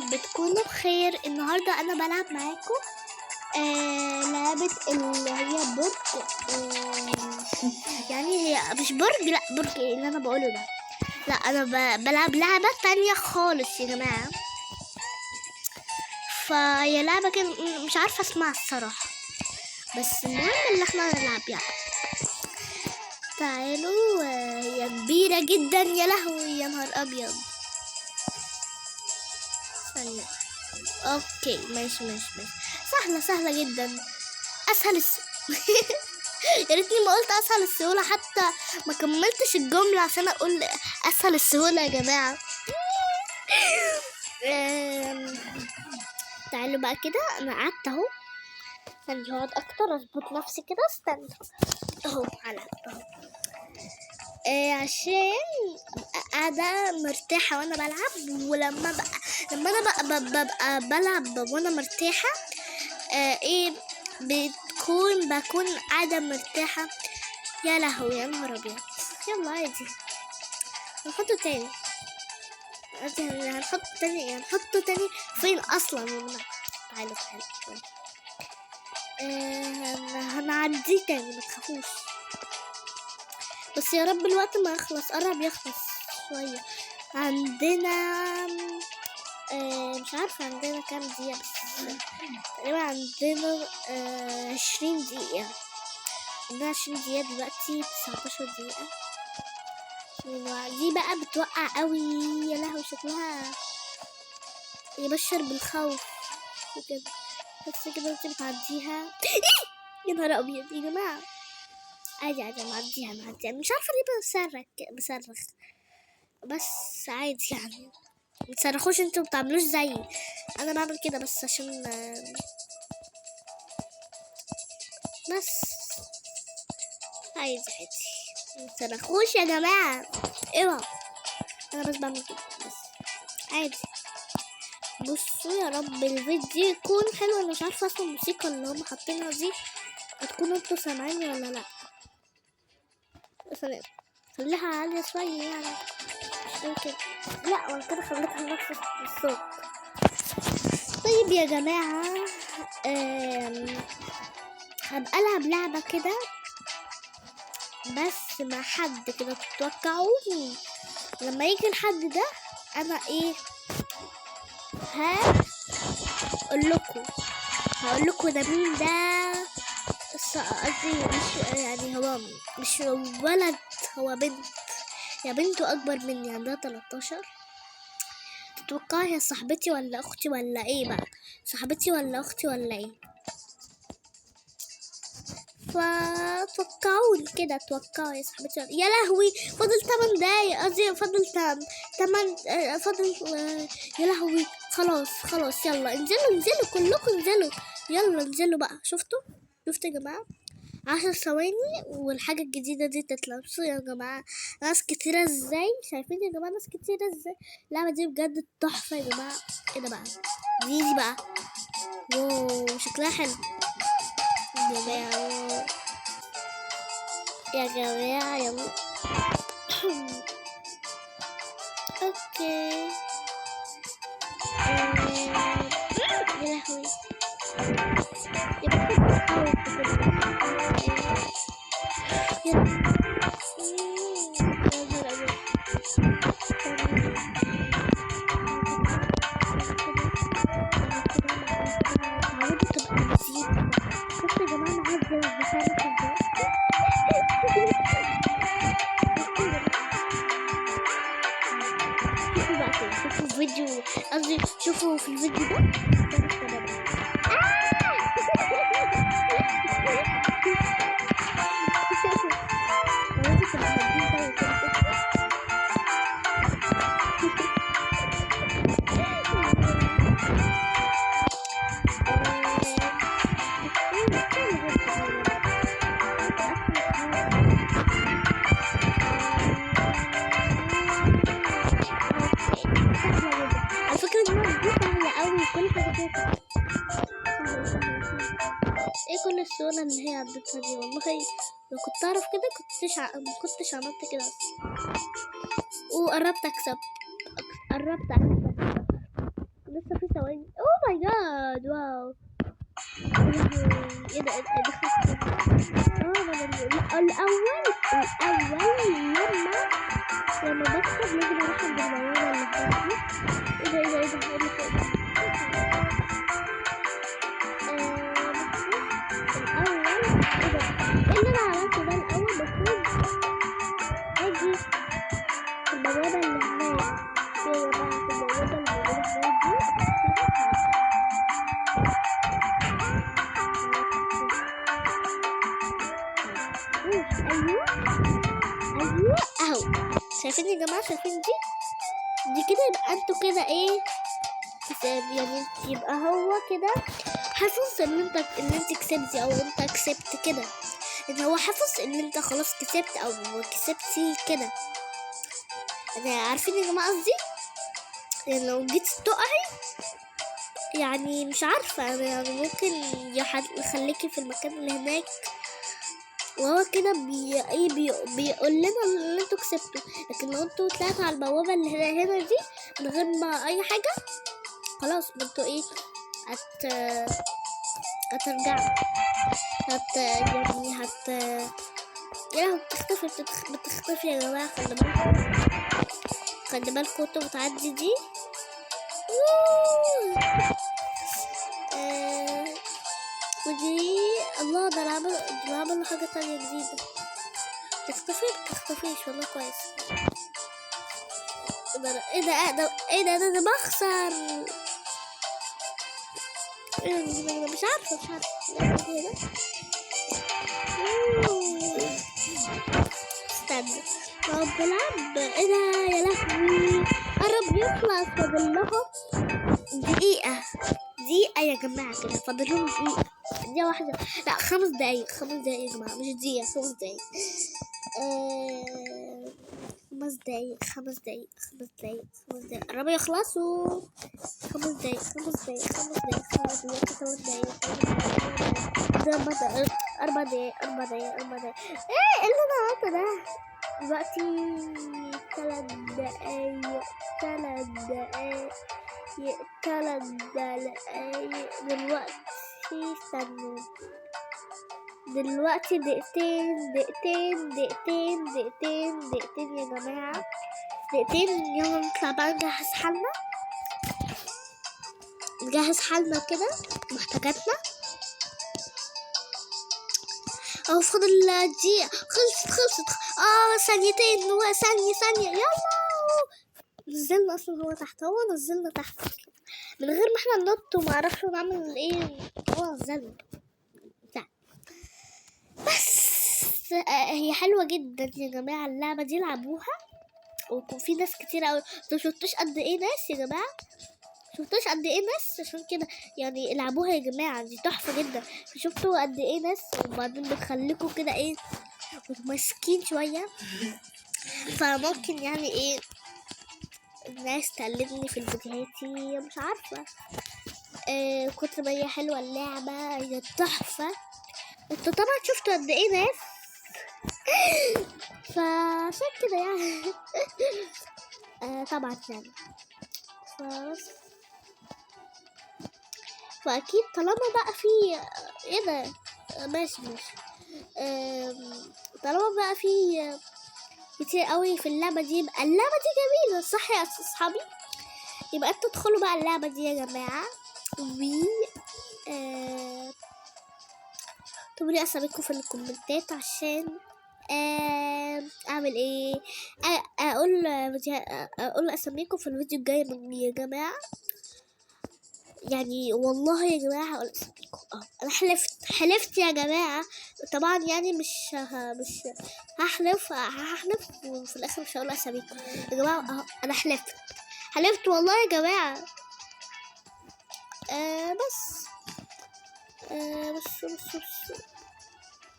رب تكونوا بخير. النهارده انا بلعب معاكم لعبة اللي هي برج. يعني هي مش برج، لا برج ايه اللي انا بقوله ده؟ لا انا بلعب لعبة تانية خالص يا جماعة. فهي لعبة كده مش عارفة اسمها الصراحة، بس المهم اللي احنا نلعب يعني. تعالوا. هي كبيرة جدا، يا لهوي يا نهار ابيض. ثانية. اوكي ماشي. سهلة جدا، اسهل يا ريتني ما قلت اسهل السهولة، حتى ما كملتش الجملة عشان اقول اسهل السهولة يا جماعة. تعالوا بقى كده، انا قعدت اهو. ثانية هقعد اكتر اظبط نفسي كده، استنى اهو على اهو. عشان قاعدة مرتاحة وانا بلعب، ولما انا ببقى بلعب وانا مرتاحة بكون قاعدة مرتاحة. يا لهوي يا نهار ابيض. يلا عادي هنحطه تاني، هنحطه تاني فين اصلا يا جماعة؟ تعالوا هنعديه تاني، ما تخافوش. بس يا رب الوقت ما يخلص، قرب يخلص شوية. عندنا مش عارفة عندنا كام دقيقة، بس تقريبا عندنا 20 دقيقة. عندنا 20 دقيقة دلوقتي، 19 دقيقة. دي بقى بتوقع قوي، يا لهوي شكلها يبشر بالخوف وكده. بس كده انت بتعديها. يا نهار ابيض يا جماعة. عادي معديها. مش عارفة ليه بصرخ بس عادي يعني. متصرخوش انتوا، بتعملوش زيي انا بعمل كده بس عشان بس عادي متصرخوش يا جماعة، اوعوا. انا بس بعمل كده بس عادي. بصوا يا رب الفيديو يكون حلو. انا مش عارفة اصلا الموسيقى اللي هم حاطينها دي هتكونوا انتوا سامعيني ولا لا. بس خليها عالية شوية يعني، مش قوي كده. لا وانا كده خليتها نفس الصوت. طيب يا جماعة هبقى ألعب لعبة كده بس مع حد كده، تتوقعوا لما يجي الحد ده انا ايه هقول لكم ده مين ده. قصدي مش يعني هو مش ولد، هو بنت. يا بنته اكبر مني، عندها 13. تتوقعي هي صاحبتي ولا اختي ولا ايه بقى؟ صاحبتي ولا اختي ولا ايه؟ فتوقعوا كده، توقعوا يا صاحبتي. يا لهوي فاضل 8 دقايق، قصدي فاضل 8 فاضل يا لهوي. خلاص يلا انزلوا كلكم انزلوا، يلا انزلوا بقى. شفتوا يا جماعة؟ 10 ثواني والحاجة الجديدة دي تطلع. بصوا يا جماعة ناس كتيرة ازاي، شايفين يا جماعة ناس كتيرة ازاي؟ اللعبة دي بجد تحفة يا جماعة. ايه ده بقى؟ دي بقى واو شكلها حلو يا جماعة يلا. اوكي يا لهوي شوفوا فيديو، قصدي شوفوا في الفيديو ده. ايه كل السهولة اللي هي عدتها دي؟ والله لو كنت اعرف كده ما كنتش عملت كده. وقربت اكسب لسه في ايه ده دخلت الاول لما بكسب لازم اروح عند الموضوع اللي هناك دي. ايه ده ايه ده ايه اللي انا عملته ده الاول المفروض اجي في البوابه اللي هناك يا جماعه في البوابه اللي موجوده هناك دي ايوه اهو شايفين يا جماعه شايفين دي كده يبقى انتوا كده ايه يعني يبقى هو كده حافظ ان انت كسبتي او انت كسبت كده ان هو حافظ ان انت خلاص كسبت او كسبتي كده. يعني عارفين يا جماعه قصدي يعني لو جيت تقعي يعني مش عارفه يعني ممكن يخليكي في المكان اللي هناك وهو كده بيقول لنا ان انتوا كسبتوا. لكن لو انتوا طلعتوا على البوابه اللي هنا دي من غير ما اي حاجه خلاص انتوا ايه هترجعوا يعني يا بتختفي يا جماعه. خلي بالكم انتوا بتعدي دي ودي الله ده عملوا حاجه تانية جديده بتختفيش والله كويس. ايه ده انا بخسر مش عارفه استنى طب بلعب ايه ده يا لهوي قرب يخلص فاضل لهم دقيقة يا جماعة كده فاضل لهم دقيقة واحدة لا 5 دقايق يا جماعة مش دقيقة 5 دقايق 5 دقايق قربوا يخلصوا 5 دقايق 4 دقايق ايه اللي انا عملته ده دلوقتي 3 دقايق دلوقتي دقيقتين يا جماعة يلا نطلع بقى نجهز حالنا كده محتاجاتنا اهو فاضل دقيقة خلصت ثانية يلا نزلنا اصلا نزلنا تحت من غير ما احنا ننط وما عرفش نعمل ايه هو نزلنا بس هي حلوة جدا يا جماعة اللعبة دي العبوها ويكون في ناس كتير اوي. انتوا شفتوش قد ايه ناس يا جماعة عشان كده يعني العبوها يا جماعة دي تحفة جدا. شفتوا قد ايه ناس وبعدين بتخليكوا كده ايه متمسكين شوية فممكن يعني ايه الناس تقلدني في فيديوهاتي مش عارفة كتر ما هي حلوة اللعبة هي تحفة. انتوا طبعا شفتوا قد ايه ناس فعشان كده يعني طبعا يعني فاكيد طالما بقى في ايه ده ماشي طالما بقى في كتير قوي في اللعبة دي يبقى اللعبة دي جميلة صح يا اصحابي. يبقى انتوا تدخلوا بقى اللعبة دي يا جماعة اكتبوا لي اساميكم في الكومنتات عشان اعمل ايه اقول اساميكم في الفيديو الجاي يا جماعة. يعني والله يا جماعة هقول اساميكم انا حلفت يا جماعة طبعا يعني مش هحلف وفي الاخر مش هقول اساميكم يا جماعة انا حلفت والله يا جماعة بس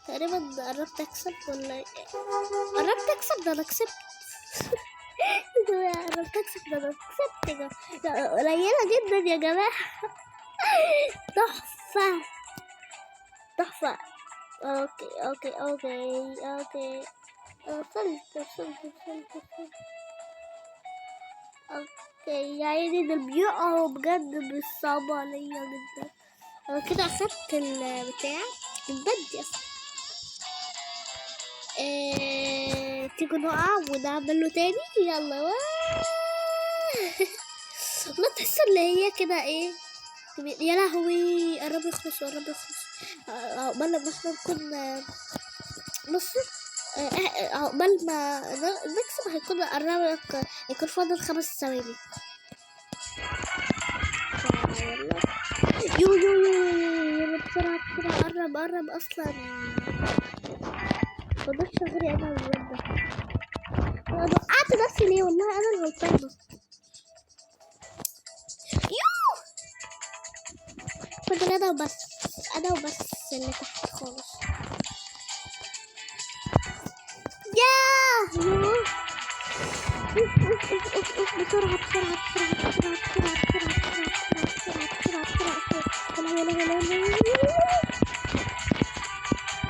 تقريبا قربت اكسب ولا ايه قربت اكسب ده انا كسبت قربت اكسب ده انا كسبت قليلة جدا يا جماعة تحفة اوكي وصلت اوكي يا عيني ده بيقعوا بجد بالصعب عليا جدا أنا كده أخدت البتاع البدي أصلا. تيجوا نقع ونعمل له تاني. يلا والله تحس اللي هي كده ايه. يا لهوي قرب يخلص قرب يخلص. عقبال ما احنا نكون بصوا عقبال ما نكسب هيكون قرب يكون فاضل 5 ثواني. يو يو يو بسرعة بسرعة قرب أصلا. فضلت شهري أنا والواد ده. أنا وقعت نفسي ليه والله أنا الغلطانة. يو فضل أنا وبس اللي تحت خالص. ياه يو بسرعة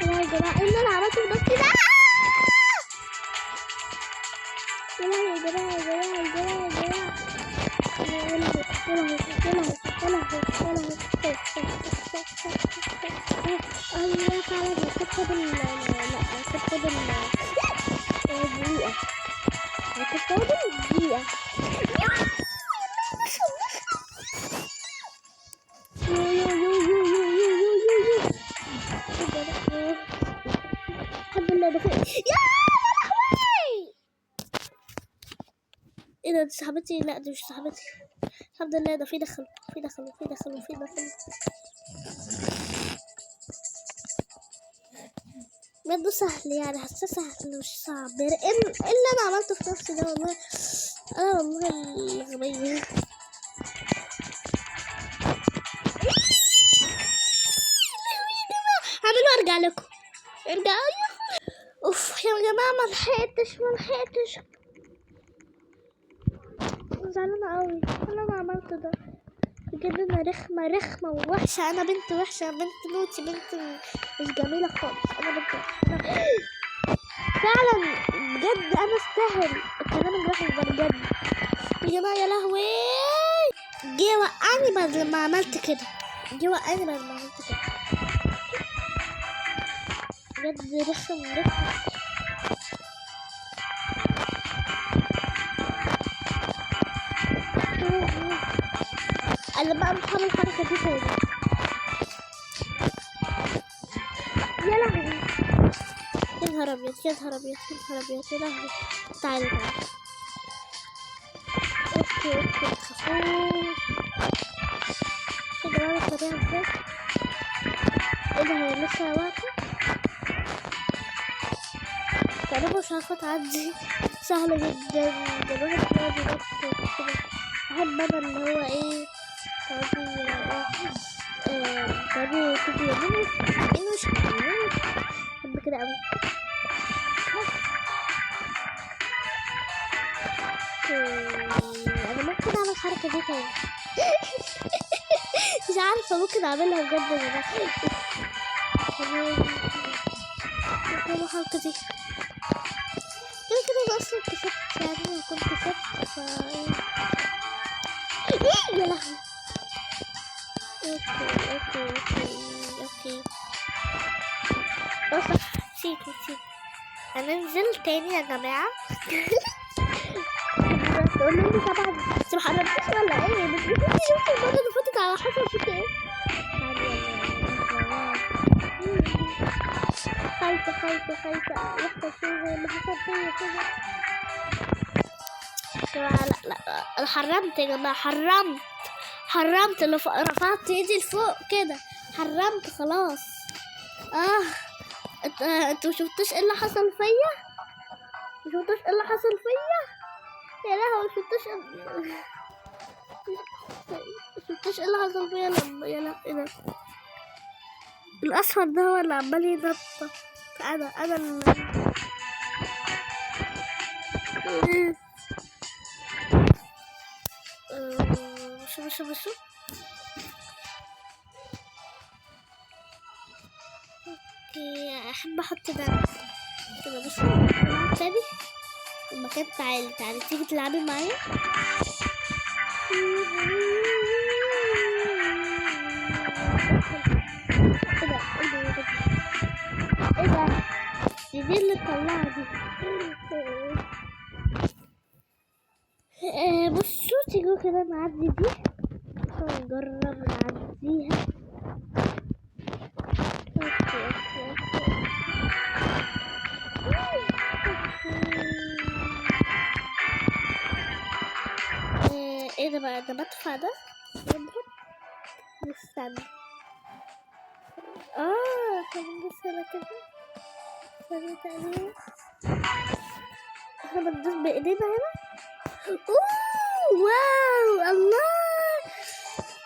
يا جماعة ايه اللي انا عملته في نفسي ده؟ يا ايه ده؟ دي صاحبتي؟ لا دي مش صاحبتي. الحمد لله ده في دخل. بجد سهل يعني، حاسه سهل مش صعب. ايه اللي انا عملته في نفسي ده والله. انا والله الغبية. هعمله وارجع لكم. اوف يا جماعه ما لحقتش زعلانه قوي اللي انا عملته ده بجد. انا رخمه ووحشه. انا بنت وحشه، بنت نوتي، بنت مش جميله خالص. انا بنت فعلا بجد. انا استاهل الكلام الوحش ده بجد يا جماعه. يا لهوي جه وقعني بعد ما عملت كده. بجد رخم. انا بقى مش هعمل الحركه دي تاني. يا لهوي يا نهار ابيض يا لهوي. تعالي اوكي تخافوش يا جماعه. سريعا ازاي؟ ايه ده؟ هي لسه واقفه تقريبا. مش عارفه تعدي. سهله جدا. الواحد بيقعد ينط كده. بحب انا اللي هو ايه تقعدي تيجي يمين وشمال. بحب كده اوي. انا ممكن اعمل الحركه دي تاني. مش عارفه ممكن اعملها بجد ولا لا. الحركه دي كده انا اصلا كسبت يعني. انا كنت كسبت يا لهوي. اوكي بص سيب هننزل تاني يا جماعه. تقول لي طبعا بس ما حرمتش ولا ايه؟ بس انت شفتي المره اللي فاتت على حسب شفت ايه؟ خايفه يحصل فيه زي ما حصل فيا كده. لا انا حرمت يا جماعه. حرمت اللي رفعت ايدي لفوق كده. حرمت خلاص. انتوا مشفتوش ايه اللي حصل فيا؟ يا لهوي شفتوش ايه اللي حصل فيا لما يا لا ايه ده؟ الاصفر ده هو اللي عمال ينطط. انا شو اوكي. احب احط ده كده. بصوا نلعب تاني المكان. تعالي تيجي تلعبي معايا. دي اللي طلعها دي. بصوا تيجوا كده نعدي دي، نجرب نعديها. ايه ده بقى؟ ده بدفع ده يضرب. نستنى. هندوس هنا كده ثانية تقريبا. احنا بندوس بايدينا هنا. واو الله.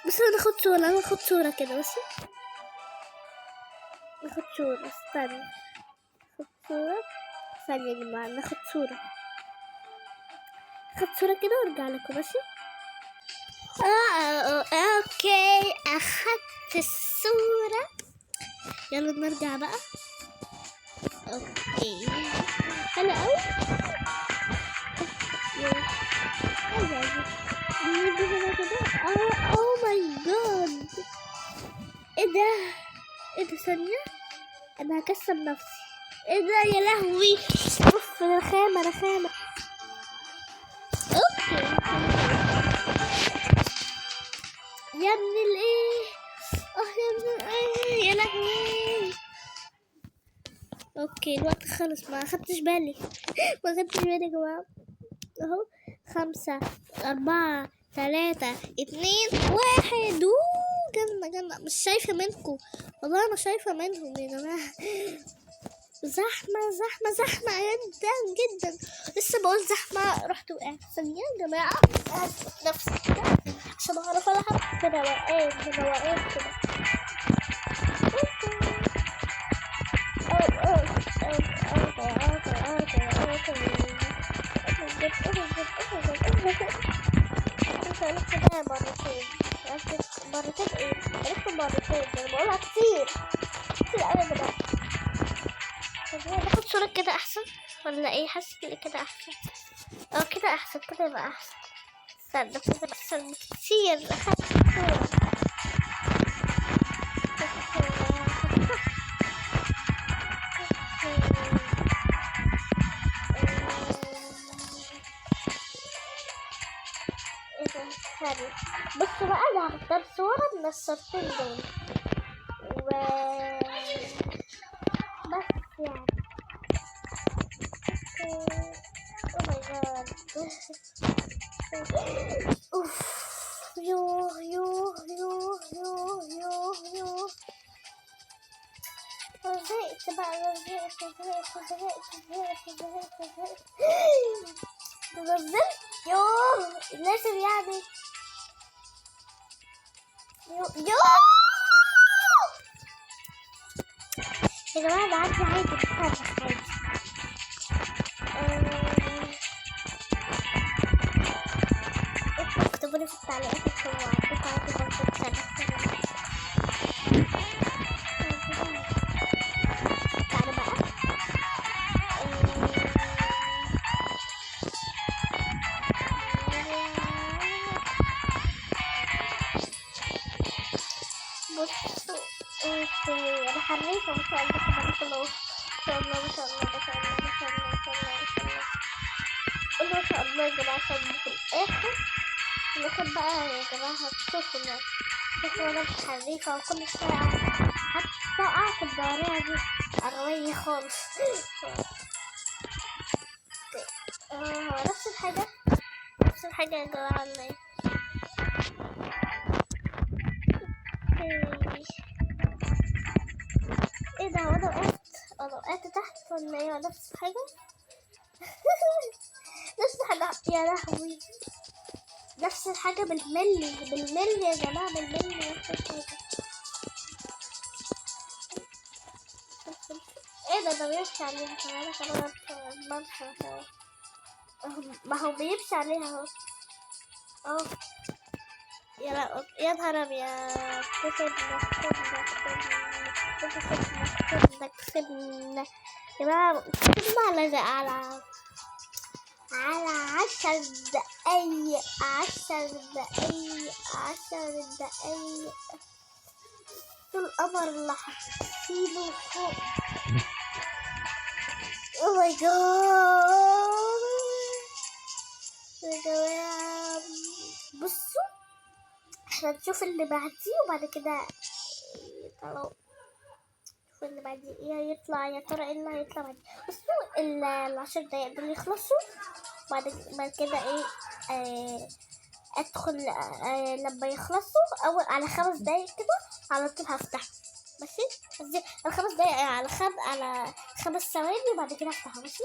بس انا ناخد صورة، انا ناخد صورة كده بس. ناخد صورة، استنى ناخد صورة ثانية يا جماعة، ناخد صورة. ناخد صورة كده وارجع لكم ماشي. اوكي اخدت الصورة. يلا نرجع بقى. اوكي حلو اوي. اوه ماي جاد. ايه ده؟ ايه ده؟ ثانية انا هكسب نفسي. ايه ده يا لهوي؟ اوف رخامة رخامة. اوكي يا ابن الايه. يا ابن الايه يا لهوي. اوكي الوقت خلص، ما اخدتش بالي. ما اخدتش بالي يا جماعة. اهو 5 4 3 2 1. جنة مش شايفة منكم والله، انا شايفة منهم يا جماعة. زحمة جدا جدا. لسه بقول زحمة رحت وقعت. ثانية يا جماعة هثبت نفسي كده عشان اعرف العب بروقان كده. مرتين ايه؟ مرتين انا بقولها كتير اوي يا جماعة. ناخد صورة كده احسن ولا ايه؟ حاسة كده احسن. كده احسن، كده يبقى احسن. استنى كده احسن كتير. اخدت صورة. بصوا بقى انا هختار صورة من الصورتين دول بس يعني. او ماي جاد. اوف يوه زهقت بقى. نزلت لازم يعني. يا جماعة ده عادي بتصرف عادي. اكتبولي في التعليقات لو عندكم عادي برضه بتصرف. تعالوا بقى. بصوا انا حريفة ما شاء الله تبارك الله. ما شاء الله ما شاء الله ما شاء الله ما شاء الله ما شاء الله. قولوا ما شاء الله يا جماعة عشان في الآخر بقى يا جماعة هتشوفوا يعني. شوفوا انا مش حريفة وكل شوية حتى اقع في الدورية دي قروية خالص. نفس الحاجة يا جماعة ولا ايه؟ ايه ده؟ هو انا وقعت تحت ولا ايه؟ نفس الحاجة. يا لهوي. نفس الحاجة بالملي يا جماعة، بالملي نفس الحاجة. ايه ده بيمشي عليها كمان. بمشي ما هو بيمشي عليها اهو. يا نهار ابيض. كسبنا يا جماعة. كسبنا على 10 دقايق. 10 دقايق. القمر اللي حاطينه فوق. او ماي جاد يا جماعة. بصوا احنا نشوف اللي بعديه وبعد كده طلعوا. شوف اللي بعديه ايه هيطلع، يا ترى ايه اللي هيطلع بعديه. بصوا ال10 دقايق دول يخلصوا بعد كده ايه ادخل لما يخلصوا اول على 5 دقايق كده على طول هفتح. ماشي قصدي على 5 دقايق على 5 ثواني وبعد كده افتحها. ماشي